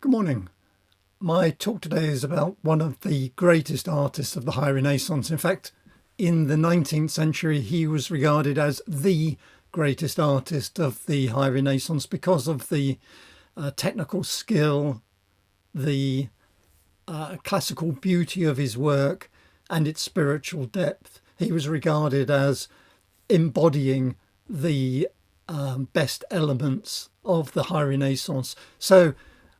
Good morning. My talk today is about one of the greatest artists of the High Renaissance. In fact, in the 19th century, he was regarded as the greatest artist of the High Renaissance because of the technical skill, the classical beauty of his work, and its spiritual depth. He was regarded as embodying the best elements of the High Renaissance. So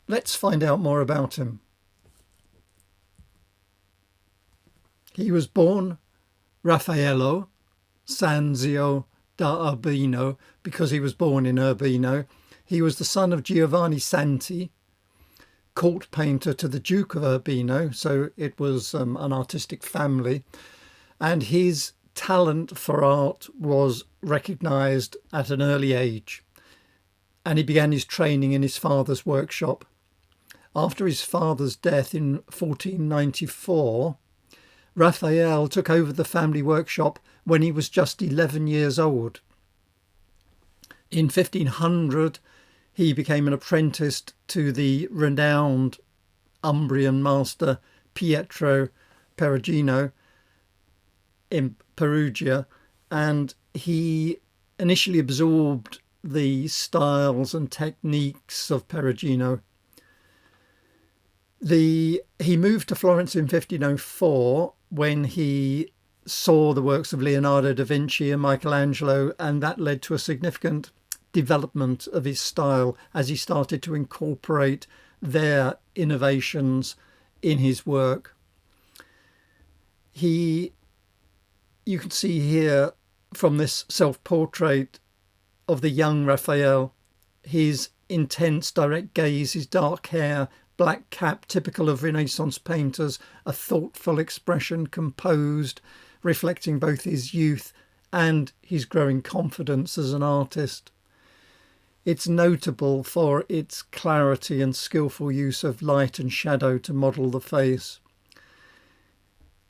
let's find out more about him. He was born Raffaello Sanzio da Urbino because he was born in Urbino. He was the son of Giovanni Santi, court painter to the Duke of Urbino, so it was an artistic family. And his talent for art was recognised at an early age. And he began his training in his father's workshop. After his father's death in 1494, Raphael took over the family workshop when he was just 11 years old. In 1500, he became an apprentice to the renowned Umbrian master Pietro Perugino in Perugia, and he initially absorbed the styles and techniques of Perugino. He moved to Florence in 1504 when he saw the works of Leonardo da Vinci and Michelangelo, and that led to a significant development of his style as he started to incorporate their innovations in his work. You can see here from this self-portrait of the young Raphael, his intense direct gaze, his dark hair, black cap, typical of Renaissance painters, a thoughtful expression, composed, reflecting both his youth and his growing confidence as an artist. It's notable for its clarity and skillful use of light and shadow to model the face.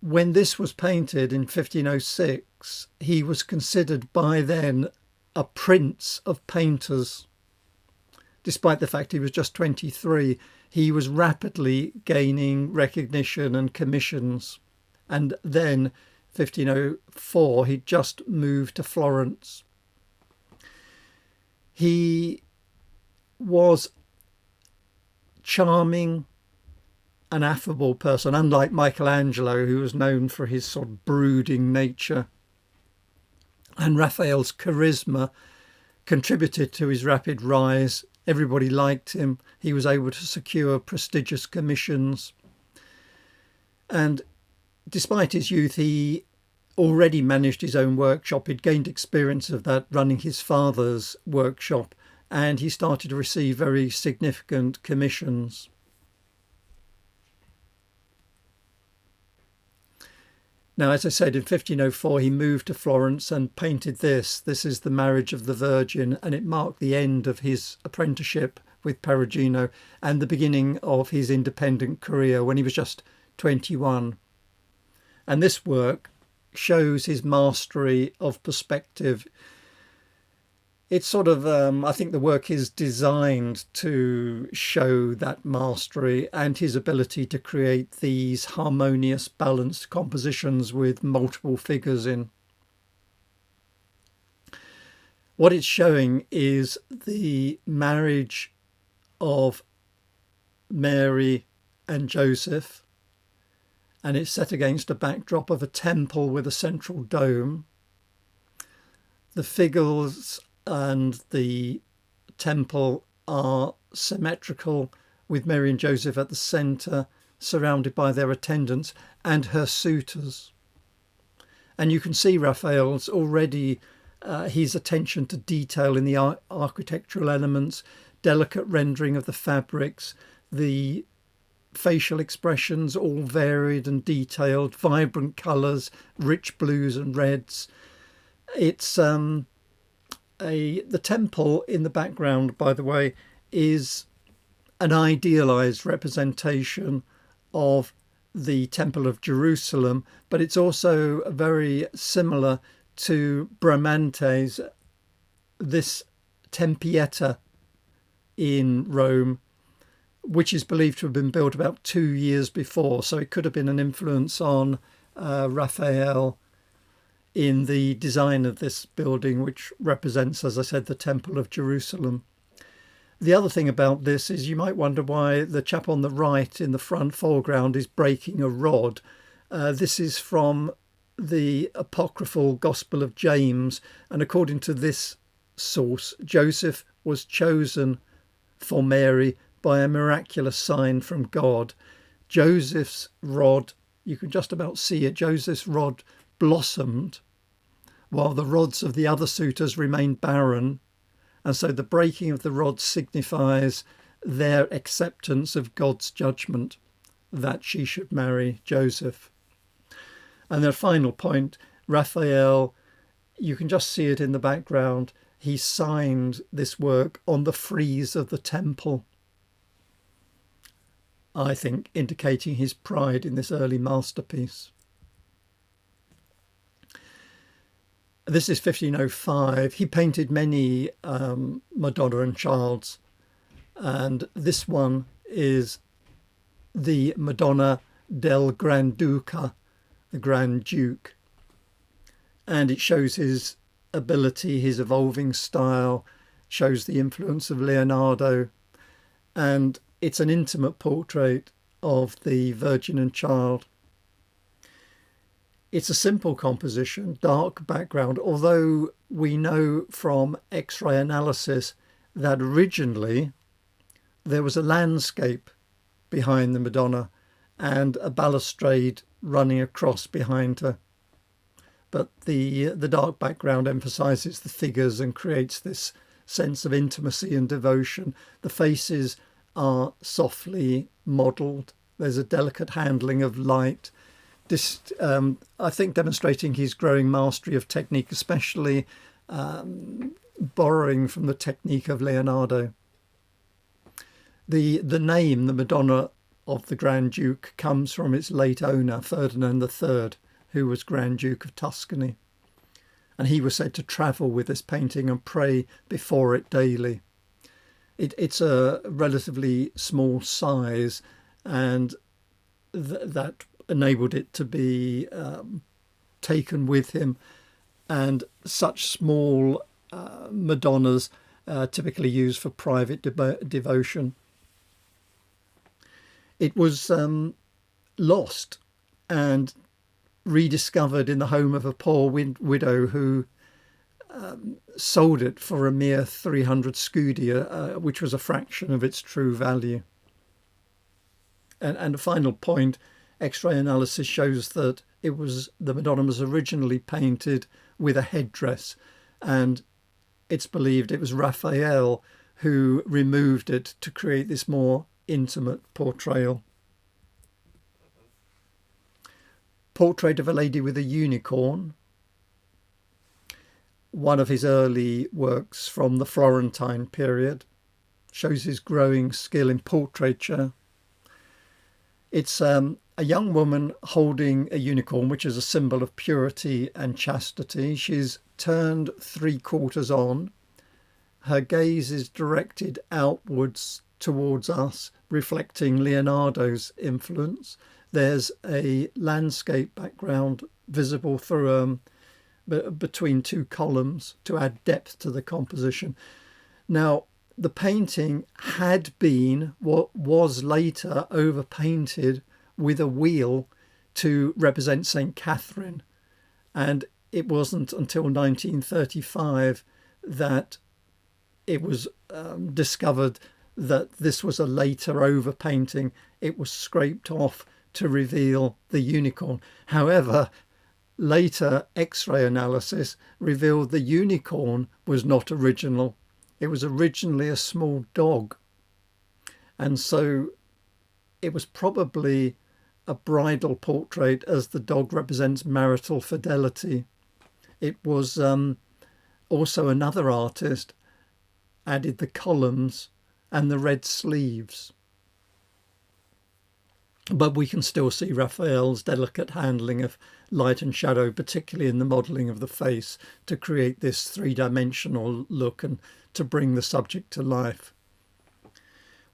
When this was painted in 1506, he was considered by then a prince of painters. Despite the fact he was just 23, he was rapidly gaining recognition and commissions. And then, 1504, he just moved to Florence. He was charming, an affable person, unlike Michelangelo, who was known for his sort of brooding nature. And Raphael's charisma contributed to his rapid rise. Everybody liked him. He was able to secure prestigious commissions. And despite his youth, he already managed his own workshop. He'd gained experience of that running his father's workshop, and he started to receive very significant commissions. Now, as I said, in 1504, he moved to Florence and painted this. This is the Marriage of the Virgin, and it marked the end of his apprenticeship with Perugino and the beginning of his independent career when he was just 21. And this work shows his mastery of perspective. It's sort of, I think the work is designed to show that mastery and his ability to create these harmonious, balanced compositions with multiple figures in. What it's showing is the marriage of Mary and Joseph, and it's set against a backdrop of a temple with a central dome. The figures and the temple are symmetrical, with Mary and Joseph at the centre, surrounded by their attendants and her suitors. And you can see Raphael's already his attention to detail in the architectural elements, delicate rendering of the fabrics, the facial expressions, all varied and detailed, vibrant colours, rich blues and reds. It's the temple in the background, by the way, is an idealised representation of the Temple of Jerusalem, but it's also very similar to Bramante's, this Tempietta in Rome, which is believed to have been built about 2 years before. So it could have been an influence on Raphael in the design of this building, which represents, as I said, the Temple of Jerusalem. The other thing about this is you might wonder why the chap on the right in the front foreground is breaking a rod. This is from the apocryphal Gospel of James, and according to this source, Joseph was chosen for Mary by a miraculous sign from God. Joseph's rod, you can just about see it, Joseph's rod blossomed while the rods of the other suitors remained barren. And so the breaking of the rod signifies their acceptance of God's judgment that she should marry Joseph. And the final point, Raphael, you can just see it in the background. He signed this work on the frieze of the temple, I think indicating his pride in this early masterpiece. This is 1505. He painted many Madonna and Childs, and this one is the Madonna del Granduca, the Grand Duke, and it shows his ability, his evolving style, shows the influence of Leonardo, and it's an intimate portrait of the Virgin and Child. It's a simple composition, dark background, although we know from X-ray analysis that originally there was a landscape behind the Madonna and a balustrade running across behind her. But the dark background emphasises the figures and creates this sense of intimacy and devotion. The faces are softly modelled. There's a delicate handling of light. This, I think, demonstrating his growing mastery of technique, especially borrowing from the technique of Leonardo. The name, the Madonna of the Grand Duke, comes from its late owner, Ferdinand III, who was Grand Duke of Tuscany. And he was said to travel with this painting and pray before it daily. It's a relatively small size, and that enabled it to be taken with him, and such small Madonnas typically used for private devotion. It was lost and rediscovered in the home of a poor widow who sold it for a mere 300 scudi, which was a fraction of its true value. And a final point, X-ray analysis shows that the Madonna was originally painted with a headdress, and it's believed it was Raphael who removed it to create this more intimate portrayal. Portrait of a lady with a unicorn, one of his early works from the Florentine period, shows his growing skill in portraiture. It's a young woman holding a unicorn, which is a symbol of purity and chastity. She's turned 3/4 on. Her gaze is directed outwards towards us, reflecting Leonardo's influence. There's a landscape background visible through between two columns to add depth to the composition. Now, the painting had been, what was later overpainted with a wheel to represent St. Catherine, and it wasn't until 1935 that it was discovered that this was a later overpainting. It was scraped off to reveal the unicorn. However, later X-ray analysis revealed the unicorn was not original. It was originally a small dog, and so it was probably a bridal portrait, as the dog represents marital fidelity. It was also another artist added the columns and the red sleeves. But we can still see Raphael's delicate handling of light and shadow, particularly in the modelling of the face, to create this three-dimensional look and to bring the subject to life.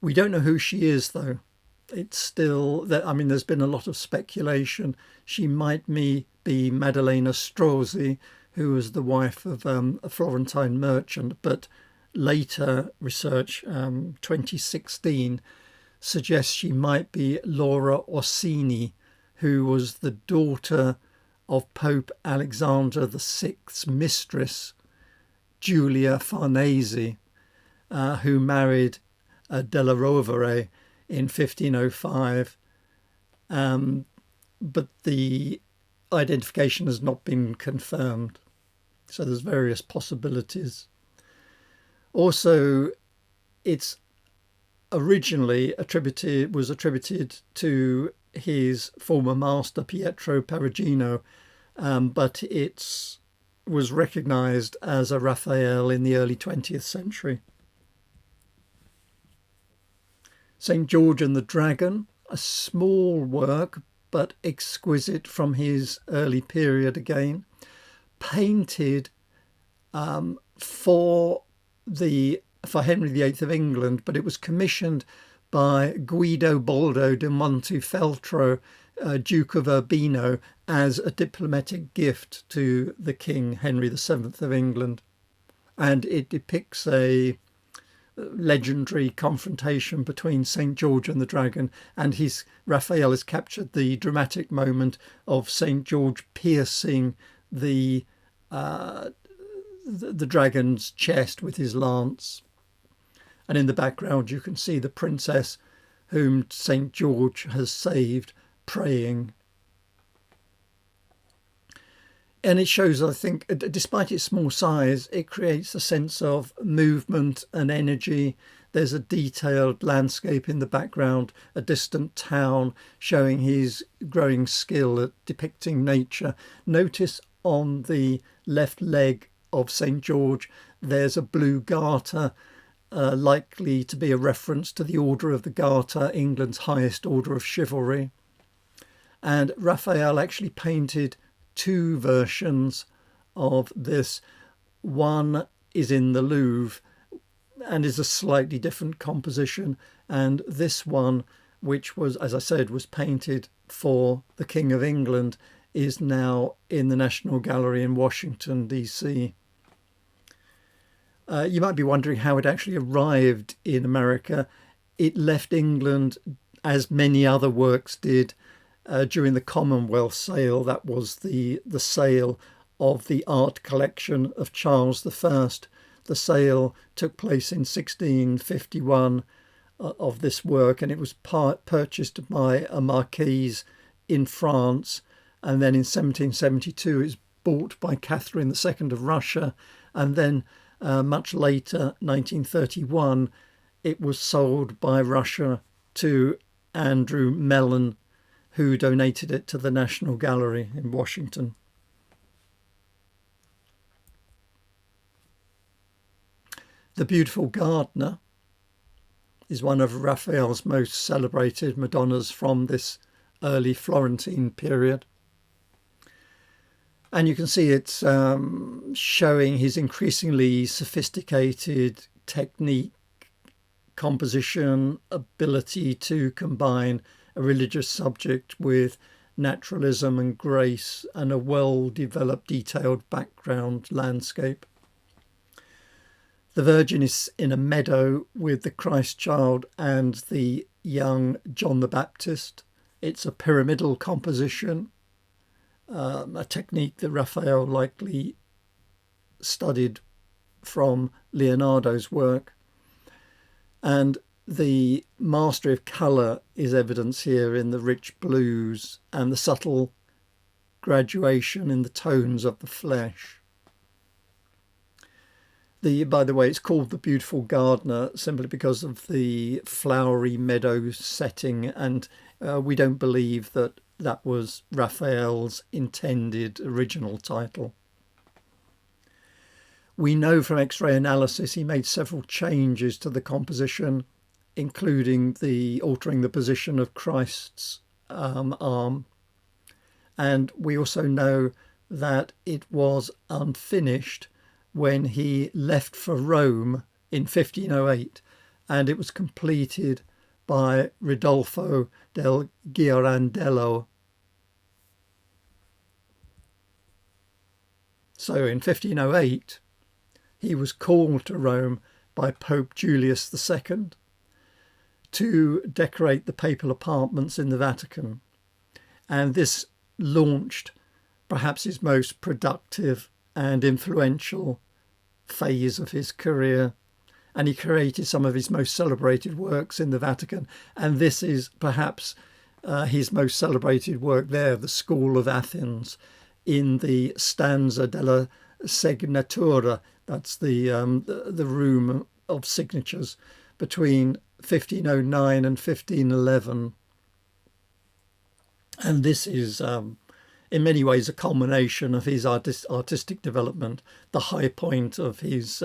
We don't know who she is, though. It's still that, I mean, there's been a lot of speculation. She might be Maddalena Strozzi, who was the wife of a Florentine merchant, but later research, 2016, suggests she might be Laura Orsini, who was the daughter of Pope Alexander VI's mistress, Giulia Farnese, who married della Rovere in 1505. But the identification has not been confirmed. So there's various possibilities. Also, it's originally was attributed to his former master Pietro Perugino, but it was recognised as a Raphael in the early 20th century. St. George and the Dragon, a small work but exquisite from his early period again, painted for Henry VIII of England, but it was commissioned by Guido Baldo de Montefeltro, Duke of Urbino, as a diplomatic gift to the King Henry VII of England. And it depicts a legendary confrontation between St. George and the Dragon, and Raphael has captured the dramatic moment of St. George piercing the dragon's chest with his lance. And in the background you can see the princess whom St. George has saved praying. And it shows, I think, despite its small size, it creates a sense of movement and energy. There's a detailed landscape in the background, a distant town, showing his growing skill at depicting nature. Notice on the left leg of St. George, there's a blue garter, likely to be a reference to the Order of the Garter, England's highest order of chivalry. And Raphael actually painted two versions of this. One is in the Louvre and is a slightly different composition, and this one, which was, as I said, was painted for the King of England, is now in the National Gallery in Washington, DC. You might be wondering how it actually arrived in America. It left England, as many other works did, during the Commonwealth sale. That was the sale of the art collection of Charles I. The sale took place in 1651 of this work, and it was purchased by a marquise in France, and then in 1772 it's bought by Catherine II of Russia, and then much later, 1931, it was sold by Russia to Andrew Mellon, who donated it to the National Gallery in Washington. The Beautiful Gardener is one of Raphael's most celebrated Madonnas from this early Florentine period. And you can see it's showing his increasingly sophisticated technique, composition, ability to combine a religious subject with naturalism and grace, and a well-developed, detailed background landscape. The Virgin is in a meadow with the Christ child and the young John the Baptist. It's a pyramidal composition, a technique that Raphael likely studied from Leonardo's work. And the mastery of colour is evidence here in the rich blues and the subtle graduation in the tones of the flesh. By the way, it's called The Beautiful Gardener simply because of the flowery meadow setting, and we don't believe that that was Raphael's intended original title. We know from X-ray analysis he made several changes to the composition, including altering the position of Christ's arm. And we also know that it was unfinished when he left for Rome in 1508. and it was completed by Ridolfo del Ghirlandello. So in 1508, he was called to Rome by Pope Julius II to decorate the papal apartments in the Vatican. And this launched perhaps his most productive and influential phase of his career. And he created some of his most celebrated works in the Vatican. And this is perhaps his most celebrated work there, the School of Athens, in the stanza della Segnatura. That's the room of signatures between 1509 and 1511. And this is in many ways a culmination of his artistic development, the high point of his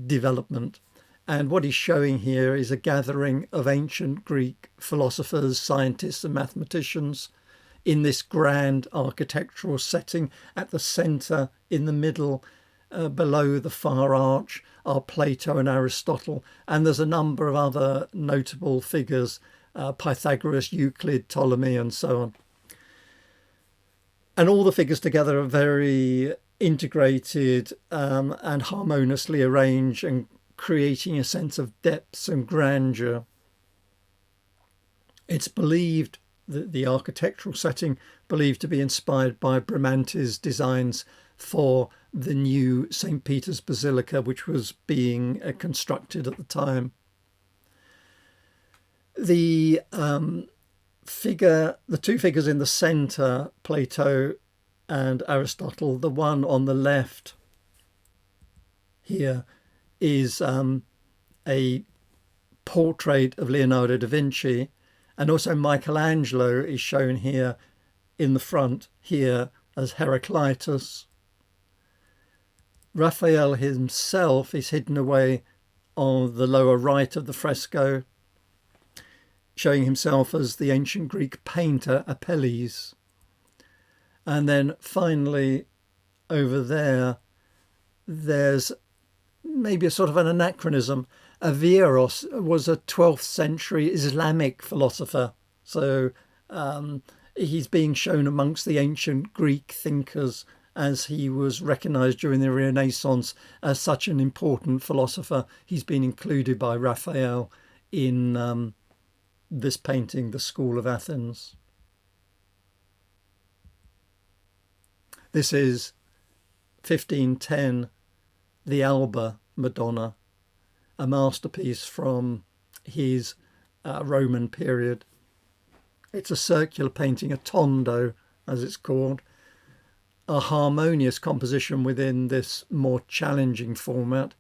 development. And what he's showing here is a gathering of ancient Greek philosophers, scientists and mathematicians in this grand architectural setting. At the centre, in the middle, below the far arch, are Plato and Aristotle. And there's a number of other notable figures, Pythagoras, Euclid, Ptolemy, and so on. And all the figures together are very integrated and harmoniously arranged, and creating a sense of depth and grandeur. It's believed that the architectural setting believed to be inspired by Bramante's designs for the new St. Peter's Basilica, which was being constructed at the time. The two figures in the centre, Plato and Aristotle, the one on the left here is a portrait of Leonardo da Vinci, and also Michelangelo is shown here in the front here as Heraclitus. Raphael himself is hidden away on the lower right of the fresco, showing himself as the ancient Greek painter Apelles. And then finally over there's maybe a sort of an anachronism. Averroes was a 12th century Islamic philosopher. So he's being shown amongst the ancient Greek thinkers, as he was recognised during the Renaissance as such an important philosopher. He's been included by Raphael in this painting, the School of Athens. This is 1510, the Alba Madonna, a masterpiece from his Roman period. It's a circular painting, a tondo as it's called, a harmonious composition within this more challenging format.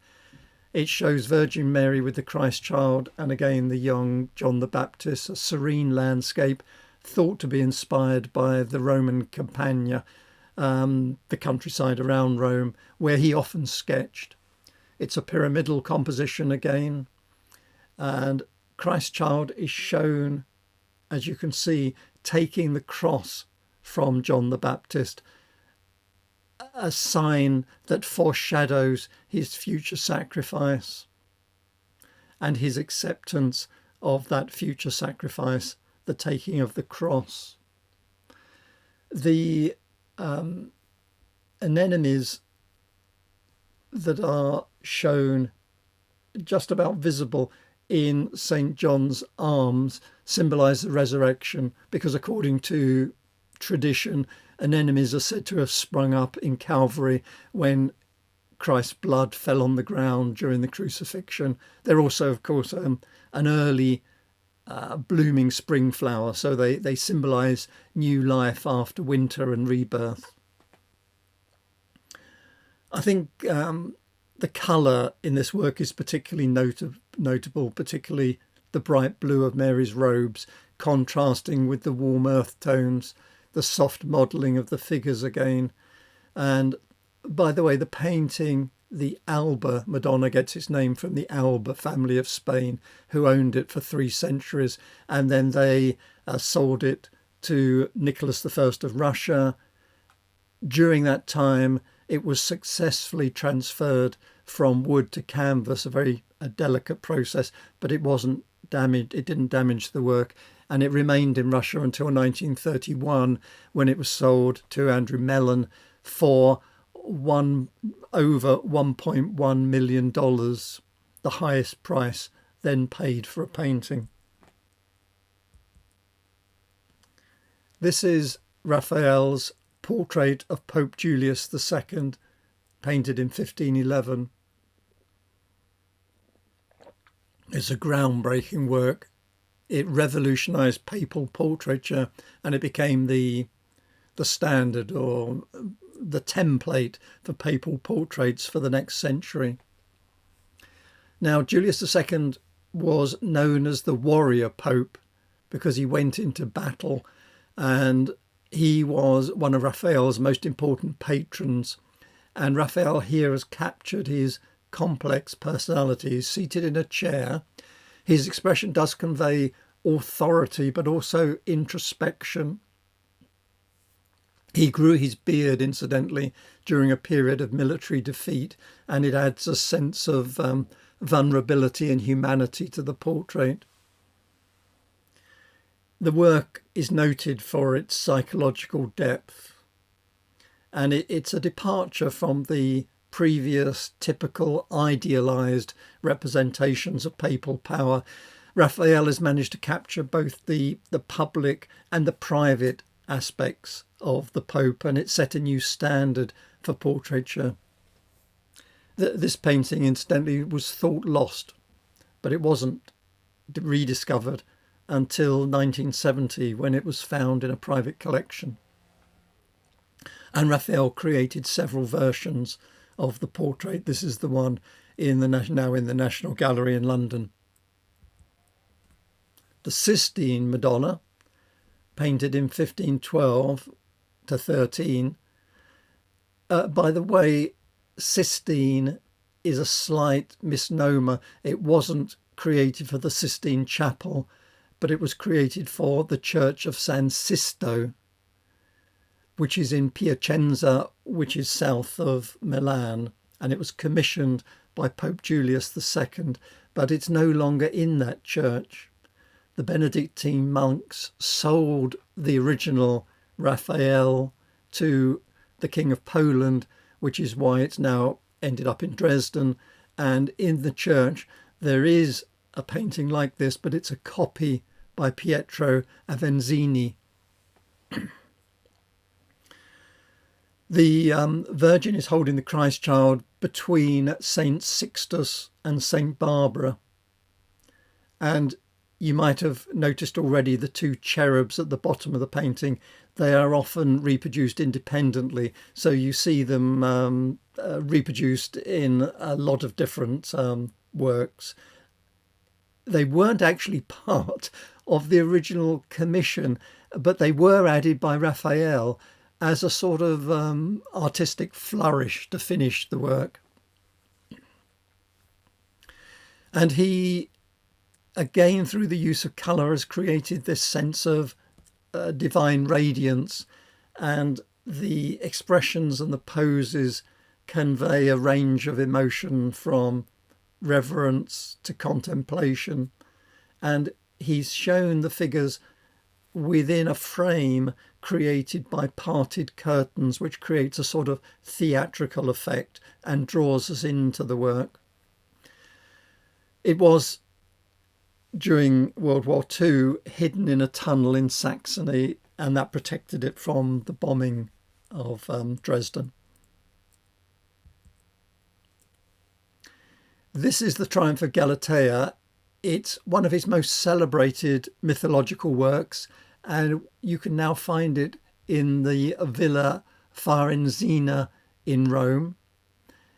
It shows Virgin Mary with the Christ child and again the young John the Baptist, a serene landscape thought to be inspired by the Roman Campagna, the countryside around Rome, where he often sketched. It's a pyramidal composition again, and Christ child is shown, as you can see, taking the cross from John the Baptist, a sign that foreshadows his future sacrifice and his acceptance of that future sacrifice, the taking of the cross. The anemones that are shown just about visible in St. John's arms symbolise the resurrection, because according to tradition, anemones are said to have sprung up in Calvary when Christ's blood fell on the ground during the crucifixion. They're also, of course, an early blooming spring flower, so they symbolise new life after winter and rebirth. I think the colour in this work is particularly notable, particularly the bright blue of Mary's robes, contrasting with the warm earth tones, the soft modelling of the figures again. And by the way, the painting, the Alba Madonna, gets its name from the Alba family of Spain, who owned it for 3 centuries, and then they sold it to Nicholas I of Russia. During that time, it was successfully transferred from wood to canvas, a very a delicate process, but it wasn't damaged. It didn't damage the work, and it remained in Russia until 1931, when it was sold to Andrew Mellon for over $1.1 million, the highest price then paid for a painting. This is Raphael's portrait of Pope Julius II, painted in 1511. It's a groundbreaking work. It revolutionized papal portraiture, and it became the standard or the template for papal portraits for the next century. Now, Julius II was known as the warrior pope because he went into battle, and he was one of Raphael's most important patrons. And Raphael here has captured his complex personality. He's seated in a chair. His expression does convey authority, but also introspection. He grew his beard, incidentally, during a period of military defeat, and it adds a sense of vulnerability and humanity to the portrait. The work is noted for its psychological depth, and it's a departure from the previous typical idealized representations of papal power. Raphael has managed to capture both the public and the private aspects of the Pope, and it set a new standard for portraiture. This painting, incidentally, was thought lost, but it wasn't rediscovered until 1970, when it was found in a private collection. And Raphael created several versions of the portrait. This is the one now in the National Gallery in London. The Sistine Madonna, painted in 1512 to 13. By the way, Sistine is a slight misnomer. It wasn't created for the Sistine Chapel, but it was created for the Church of San Sisto, which is in Piacenza, which is south of Milan, and it was commissioned by Pope Julius II, but it's no longer in that church. The Benedictine monks sold the original Raphael to the King of Poland, which is why it's now ended up in Dresden. And in the church, there is a painting like this, but it's a copy by Pietro Avenzini. The Virgin is holding the Christ child between Saint Sixtus and Saint Barbara. And you might have noticed already the two cherubs at the bottom of the painting. They are often reproduced independently. So you see them reproduced in a lot of different works. They weren't actually part of the original commission, but they were added by Raphael as a sort of artistic flourish to finish the work. And he, again, through the use of colour, has created this sense of divine radiance, and the expressions and the poses convey a range of emotion from reverence to contemplation. And he's shown the figures within a frame created by parted curtains, which creates a sort of theatrical effect and draws us into the work. It was, during World War II, hidden in a tunnel in Saxony, and that protected it from the bombing of Dresden. This is the Triumph of Galatea. It's one of his most celebrated mythological works, and you can now find it in the Villa Farenzina in Rome.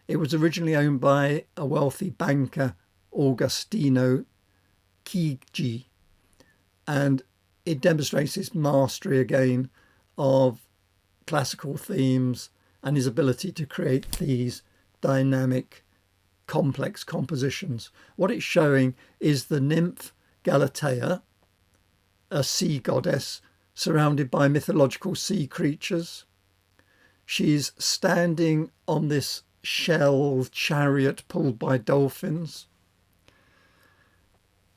It was originally owned by a wealthy banker, Agostino Chigi, and it demonstrates his mastery again of classical themes and his ability to create these dynamic, complex compositions. What it's showing is the nymph Galatea, a sea goddess surrounded by mythological sea creatures. She's standing on this shell chariot pulled by dolphins.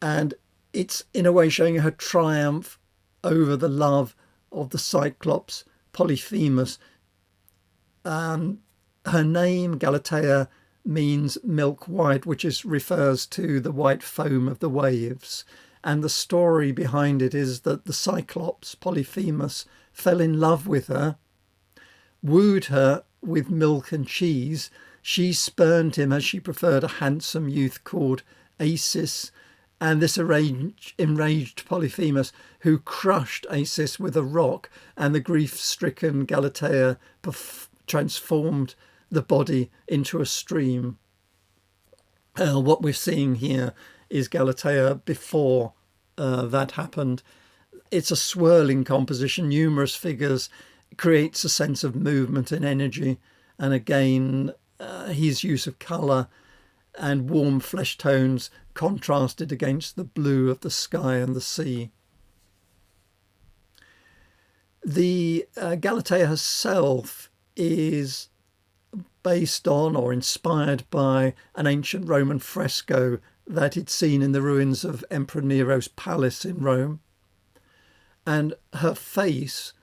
And it's in a way showing her triumph over the love of the Cyclops Polyphemus. Her name, Galatea, means milk white, which refers to the white foam of the waves. And the story behind it is that the Cyclops Polyphemus fell in love with her, wooed her with milk and cheese. She spurned him as she preferred a handsome youth called Acis, and this enraged Polyphemus, who crushed Acis with a rock, and the grief-stricken Galatea transformed the body into a stream. What we're seeing here is Galatea before that happened. It's a swirling composition, numerous figures, creates a sense of movement and energy. And again, his use of colour and warm flesh tones contrasted against the blue of the sky and the sea. The Galatea herself is based on or inspired by an ancient Roman fresco that he'd seen in the ruins of Emperor Nero's palace in Rome. And her face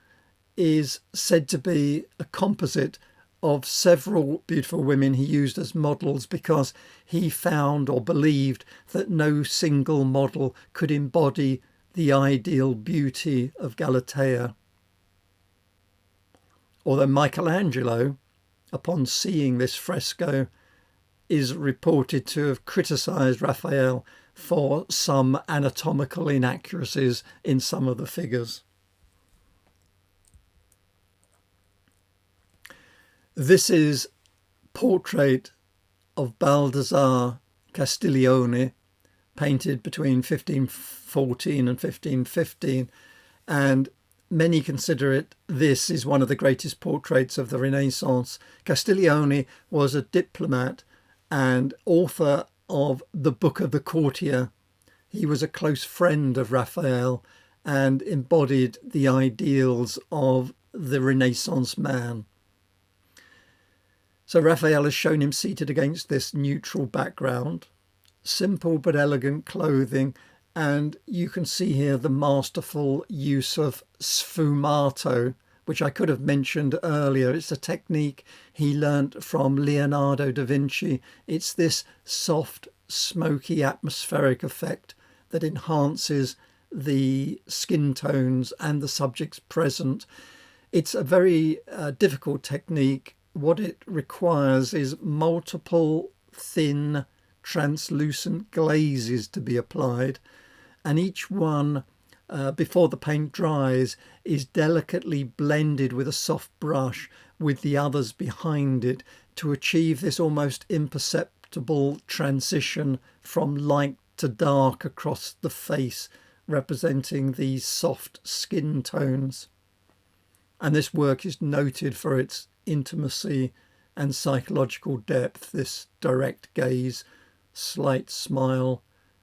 is said to be a composite of several beautiful women he used as models, because he found or believed that no single model could embody the ideal beauty of Galatea. Although Michelangelo, upon seeing this fresco, is reported to have criticised Raphael for some anatomical inaccuracies in some of the figures. This is portrait of Baldassare Castiglione, painted between 1514 and 1515, and many consider this is one of the greatest portraits of the Renaissance. Castiglione was a diplomat and author of the Book of the Courtier. He was a close friend of Raphael and embodied the ideals of the Renaissance man. So Raphael has shown him seated against this neutral background, simple but elegant clothing, and you can see here the masterful use of sfumato, which I could have mentioned earlier. It's a technique he learnt from Leonardo da Vinci. It's this soft, smoky, atmospheric effect that enhances the skin tones and the subjects present. It's a very difficult technique. What it requires is multiple thin, translucent glazes to be applied, and each one, before the paint dries, is delicately blended with a soft brush with the others behind it to achieve this almost imperceptible transition from light to dark across the face, representing these soft skin tones. And this work is noted for its intimacy and psychological depth, this direct gaze, slight smile,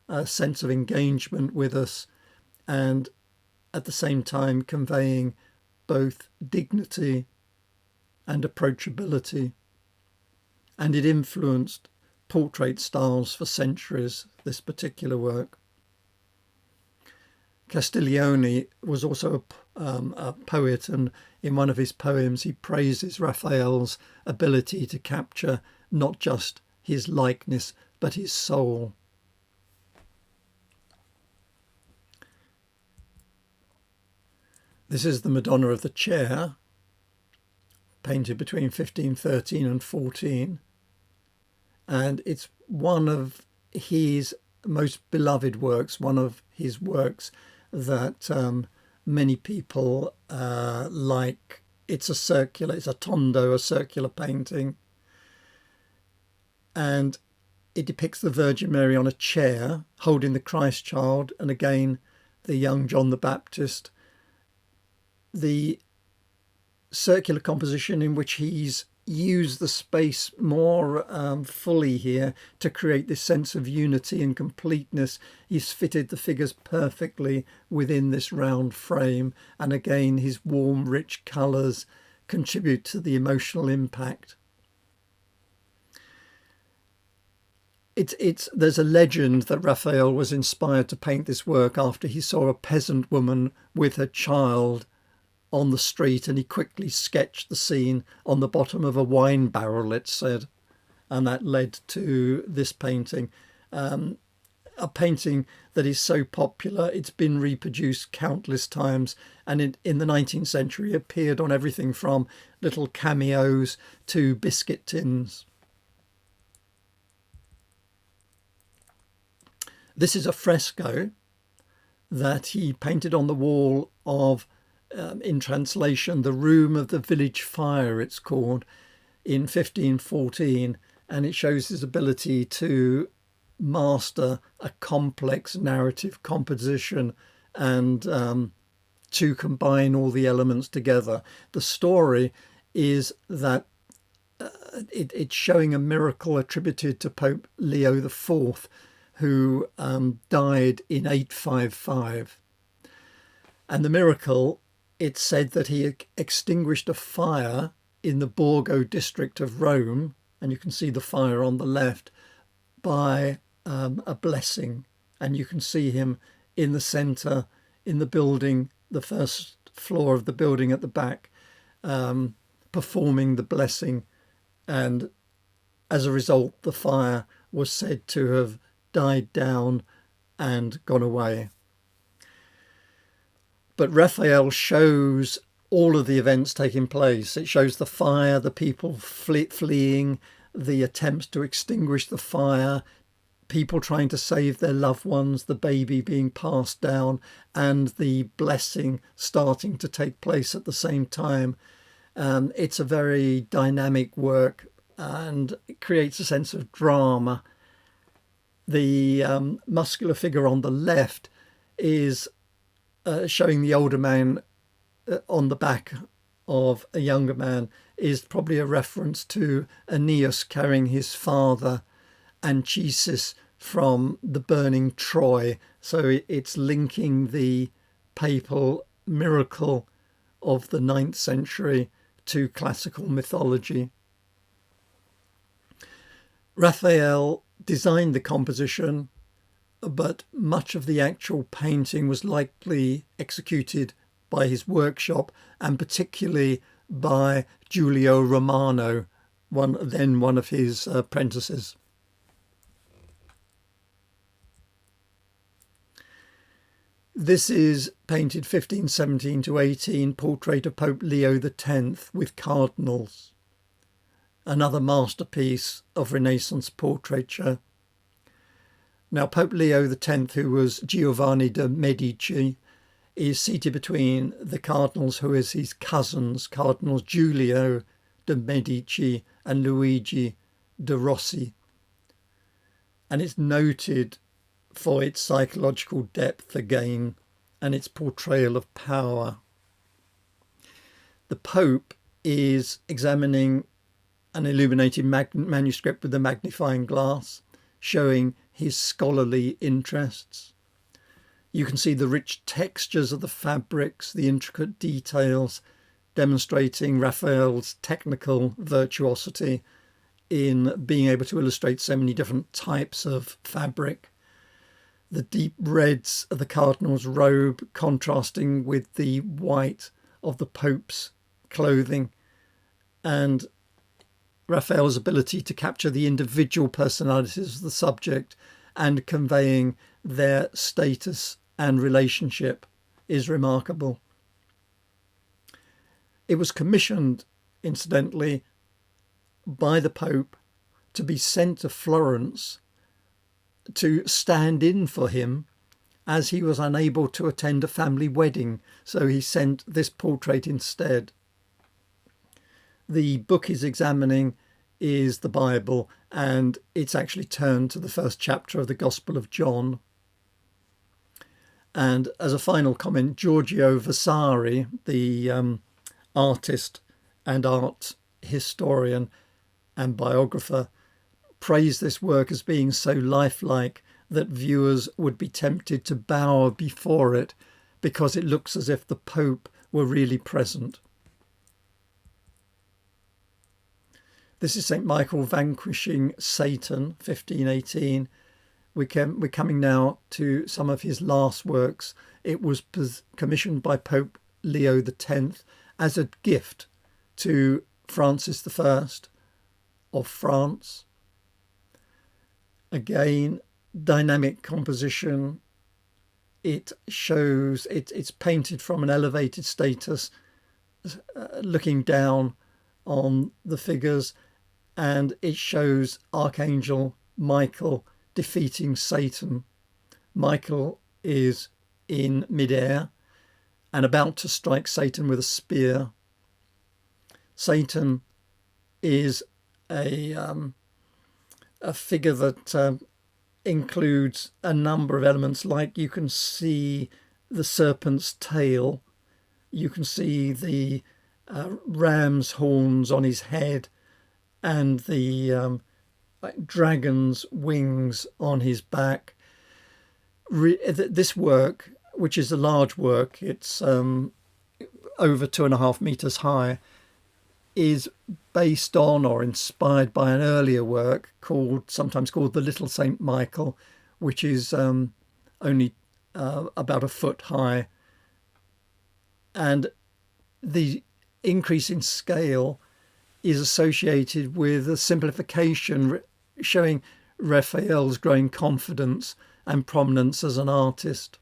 a sense of engagement with us, and at the same time conveying both dignity and approachability. And it influenced portrait styles for centuries, this particular work. Castiglione was also a poet, and in one of his poems he praises Raphael's ability to capture not just his likeness but his soul. This is the Madonna of the Chair, painted between 1513 and 14, and it's one of his most beloved works, one of his works that many people like. It's a tondo, a circular painting, and it depicts the Virgin Mary on a chair holding the Christ child, and again the young John the Baptist. The circular composition in which he's used the space more fully here to create this sense of unity and completeness. He's fitted the figures perfectly within this round frame, and again his warm, rich colours contribute to the emotional impact. There's a legend that Raphael was inspired to paint this work after he saw a peasant woman with her child on the street, and he quickly sketched the scene on the bottom of a wine barrel, it's said, and that led to this painting. A painting that is so popular, it's been reproduced countless times, and in the 19th century appeared on everything from little cameos to biscuit tins. This is a fresco that he painted on the wall of, in translation, the Room of the Village Fire, it's called, in 1514, and it shows his ability to master a complex narrative composition and to combine all the elements together. The story is that it's showing a miracle attributed to Pope Leo IV, who died in 855. And the miracle, it's said that he extinguished a fire in the Borgo district of Rome, and you can see the fire on the left, by a blessing. And you can see him in the centre, in the building, the first floor of the building at the back, performing the blessing. And as a result, the fire was said to have died down and gone away. But Raphael shows all of the events taking place. It shows the fire, the people fleeing, the attempts to extinguish the fire, people trying to save their loved ones, the baby being passed down, and the blessing starting to take place at the same time. It's a very dynamic work, and it creates a sense of drama. The muscular figure on the left is showing the older man on the back of a younger man, is probably a reference to Aeneas carrying his father Anchises from the burning Troy. So it's linking the papal miracle of the 9th century to classical mythology. Raphael designed the composition, but much of the actual painting was likely executed by his workshop, and particularly by Giulio Romano, one of his apprentices. This is painted 1517 to 18, portrait of Pope Leo X with cardinals. Another masterpiece of Renaissance portraiture. Now, Pope Leo X, who was Giovanni de' Medici, is seated between the cardinals who is his cousins, Cardinals Giulio de' Medici and Luigi de' Rossi. And it's noted for its psychological depth again and its portrayal of power. The Pope is examining an illuminated manuscript with a magnifying glass, showing his scholarly interests. You can see the rich textures of the fabrics, the intricate details, demonstrating Raphael's technical virtuosity in being able to illustrate so many different types of fabric. The deep reds of the cardinal's robe contrasting with the white of the Pope's clothing, and Raphael's ability to capture the individual personalities of the subject and conveying their status and relationship is remarkable. It was commissioned, incidentally, by the Pope to be sent to Florence to stand in for him as he was unable to attend a family wedding, so he sent this portrait instead. The book he's examining is the Bible, and it's actually turned to the first chapter of the Gospel of John. And as a final comment, Giorgio Vasari, the artist and art historian and biographer, praised this work as being so lifelike that viewers would be tempted to bow before it because it looks as if the Pope were really present. This is St. Michael vanquishing Satan, 1518. We're coming now to some of his last works. It was commissioned by Pope Leo X as a gift to Francis I of France. Again, dynamic composition. It shows, it's painted from an elevated status, looking down on the figures, and it shows Archangel Michael defeating Satan. Michael is in midair and about to strike Satan with a spear. Satan is a figure that includes a number of elements, like you can see the serpent's tail, you can see the ram's horns on his head, and the dragon's wings on his back. This work, which is a large work, it's over 2.5 meters high, is based on or inspired by an earlier work sometimes called the Little Saint Michael, which is only about a foot high. And the increase in scale is associated with a simplification, showing Raphael's growing confidence and prominence as an artist.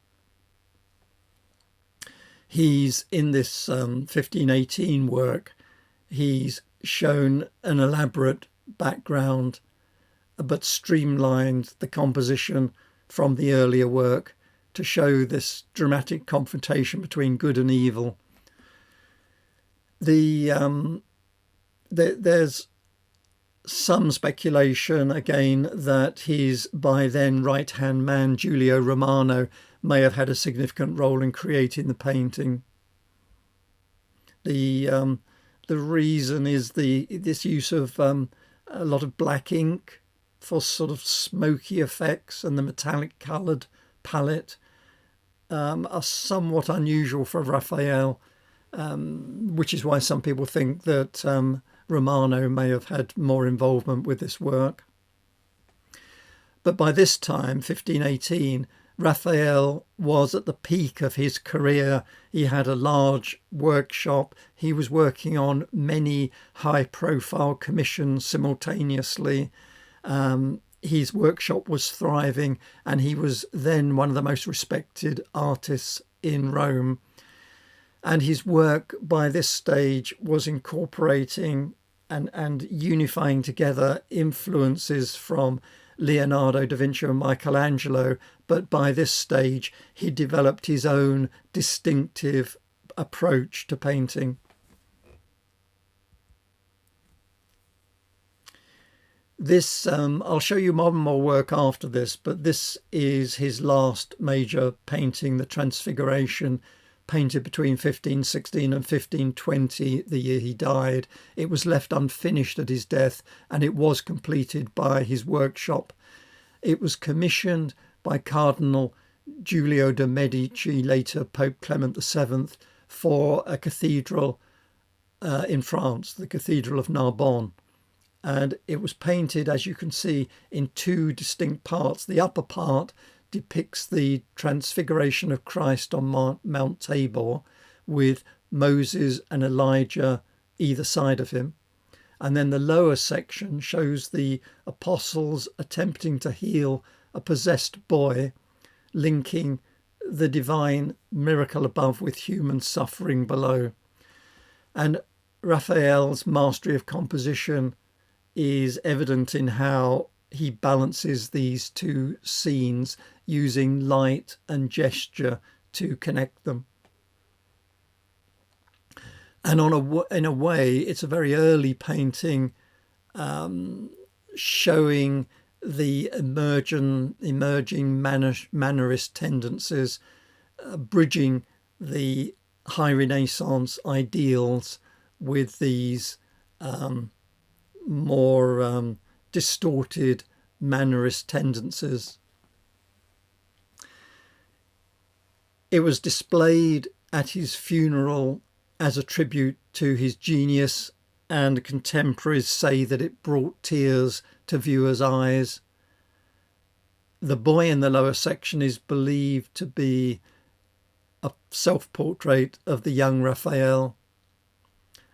He's in this 1518 work, he's shown an elaborate background, but streamlined the composition from the earlier work to show this dramatic confrontation between good and evil. There's some speculation again that his by then right-hand man Giulio Romano may have had a significant role in creating the painting. The reason is this use of a lot of black ink for sort of smoky effects, and the metallic coloured palette are somewhat unusual for Raphael, which is why some people think that Romano may have had more involvement with this work. But by this time, 1518, Raphael was at the peak of his career. He had a large workshop. He was working on many high-profile commissions simultaneously. His workshop was thriving, and he was then one of the most respected artists in Rome. And his work by this stage was incorporating and unifying together influences from Leonardo, da Vinci and Michelangelo, but by this stage he developed his own distinctive approach to painting. This, I'll show you more work after this, but this is his last major painting, the Transfiguration, painted between 1516 and 1520, the year he died. It was left unfinished at his death, and it was completed by his workshop. It was commissioned by Cardinal Giulio de' Medici, later Pope Clement VII, for a cathedral in France, the Cathedral of Narbonne. And it was painted, as you can see, in two distinct parts. The upper part depicts the transfiguration of Christ on Mount Tabor, with Moses and Elijah either side of him. And then the lower section shows the apostles attempting to heal a possessed boy, linking the divine miracle above with human suffering below. And Raphael's mastery of composition is evident in how he balances these two scenes, using light and gesture to connect them. And in a way, it's a very early painting, showing the emerging Mannerist tendencies, bridging the high Renaissance ideals with these more distorted Mannerist tendencies. It was displayed at his funeral as a tribute to his genius and contemporaries say that it brought tears to viewers' eyes. The boy in the lower section is believed to be a self-portrait of the young Raphael.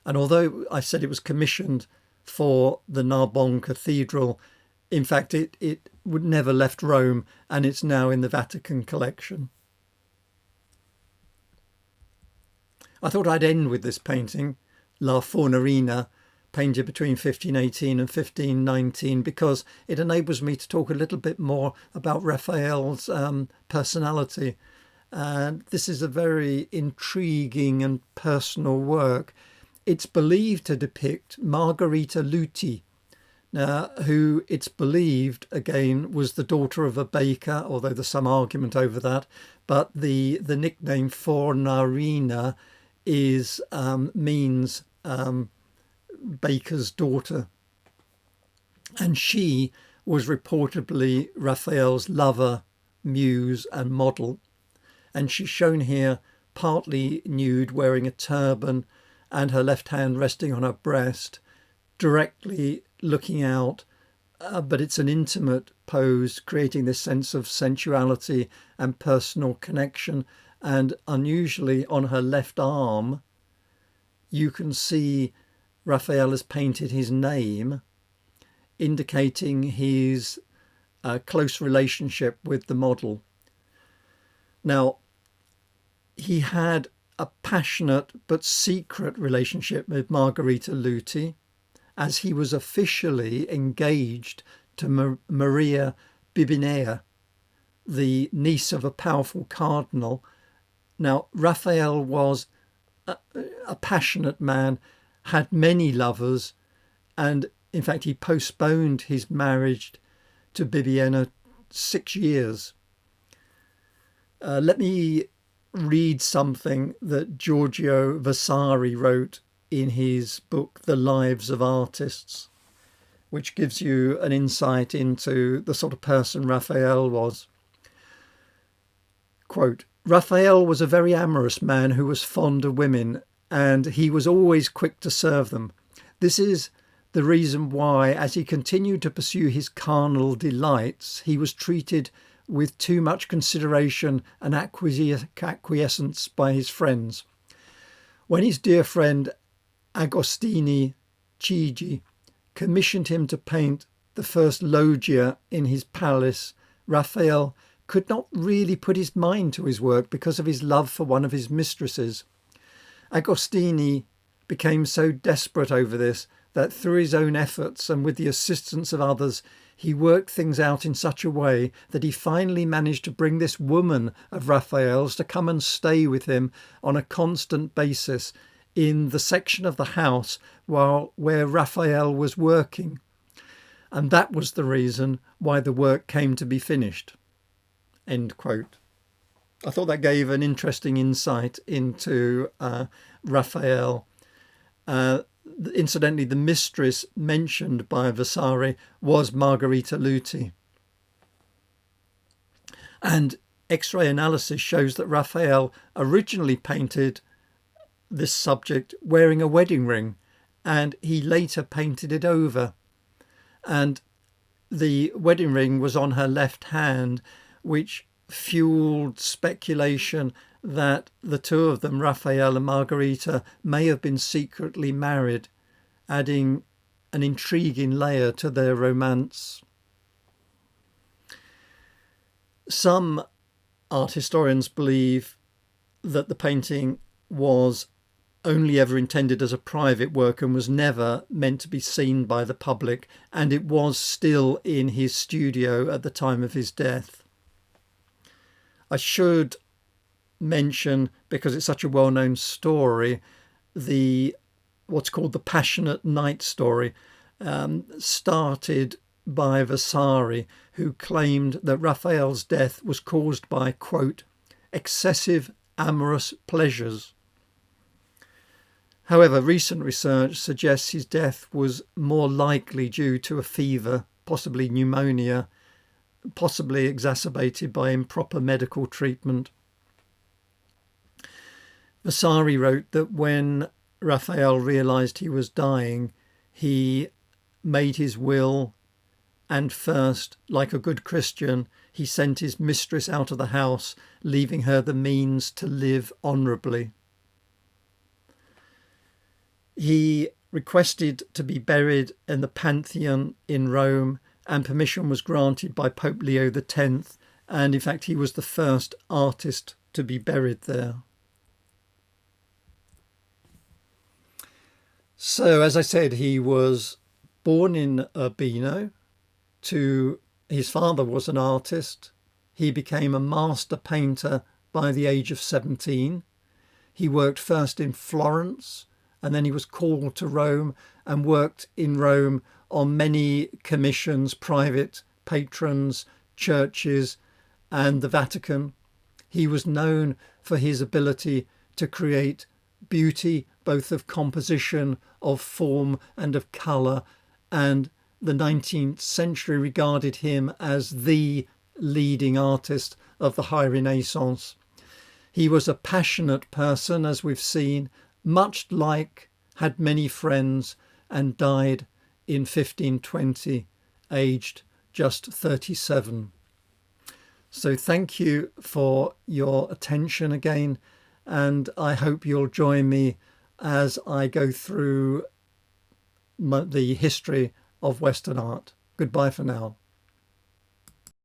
And although I said it was commissioned for the Narbonne Cathedral, in fact, it would never left Rome, and it's now in the Vatican collection. I thought I'd end with this painting, La Fornarina, painted between 1518 and 1519, because it enables me to talk a little bit more about Raphael's personality. And this is a very intriguing and personal work. It's believed to depict Margherita Luti, who it's believed, again, was the daughter of a baker, although there's some argument over that. But the nickname Fornarina means baker's daughter. And she was reportedly Raphael's lover, muse and model. And she's shown here partly nude, wearing a turban and her left hand resting on her breast, directly looking out, but it's an intimate pose, creating this sense of sensuality and personal connection. And unusually, on her left arm, you can see Raphael has painted his name, indicating his close relationship with the model. Now, he had a passionate but secret relationship with Margherita Luti, as he was officially engaged to Maria Bibinea, the niece of a powerful cardinal. Now, Raphael was a passionate man, had many lovers, and in fact he postponed his marriage to Bibbiena 6 years. Let me read something that Giorgio Vasari wrote in his book The Lives of Artists, which gives you an insight into the sort of person Raphael was. Quote, "Raphael was a very amorous man who was fond of women, and he was always quick to serve them. This is the reason why, as he continued to pursue his carnal delights, he was treated with too much consideration and acquiescence by his friends. When his dear friend Agostini Chigi commissioned him to paint the first loggia in his palace, Raphael could not really put his mind to his work because of his love for one of his mistresses. Agostini became so desperate over this that through his own efforts and with the assistance of others, he worked things out in such a way that he finally managed to bring this woman of Raphael's to come and stay with him on a constant basis in the section of the house where Raphael was working. And that was the reason why the work came to be finished." End quote. I thought that gave an interesting insight into Raphael. Incidentally, the mistress mentioned by Vasari was Margherita Luti. And X-ray analysis shows that Raphael originally painted this subject wearing a wedding ring, and he later painted it over. And the wedding ring was on her left hand, which fueled speculation that the two of them, Raphael and Margherita, may have been secretly married, adding an intriguing layer to their romance. Some art historians believe that the painting was only ever intended as a private work and was never meant to be seen by the public, and it was still in his studio at the time of his death. I should mention, because it's such a well-known story, what's called the Passionate Night story, started by Vasari, who claimed that Raphael's death was caused by, quote, excessive amorous pleasures. However, recent research suggests his death was more likely due to a fever, possibly pneumonia, possibly exacerbated by improper medical treatment. Vasari wrote that when Raphael realised he was dying, he made his will, and first, like a good Christian, he sent his mistress out of the house, leaving her the means to live honourably. He requested to be buried in the Pantheon in Rome, and permission was granted by Pope Leo X, and in fact he was the first artist to be buried there. So, as I said, he was born in Urbino. His father was an artist. He became a master painter by the age of 17. He worked first in Florence, and then he was called to Rome and worked in Rome on many commissions, private patrons, churches, and the Vatican. He was known for his ability to create beauty, both of composition, of form, and of colour, and the 19th century regarded him as the leading artist of the High Renaissance. He was a passionate person, as we've seen, much like, had many friends, and died in 1520, aged just 37. So thank you for your attention again, and I hope you'll join me as I go through the history of Western art. Goodbye for now.